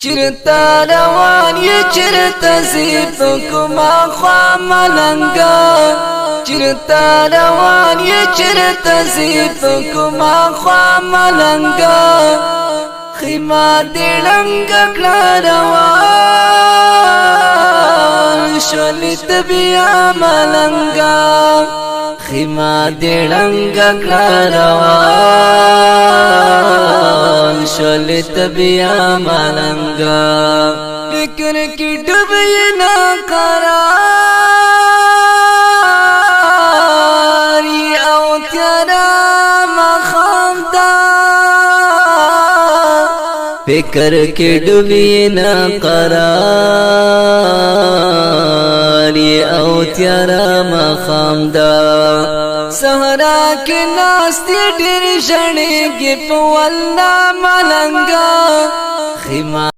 چرتا روان یہ چرتا زیب کما خواہ ملنگا چرتا روان یہ چرتا زیب کما خواہ ملنگا خیمہ دیڑنگ کلا روان شولیت بیا ملنگا خیمہ دیڑنگ کلا روان شولیت بیا ملنگا فکر کی ڈوبی نا قراری او تیرا مخام دا فکر کی ڈوبی نا قراری او تیرا مخام دا سہرا کے ناستی ڈر جڑے گی پو اللہ ملنگا خیمہ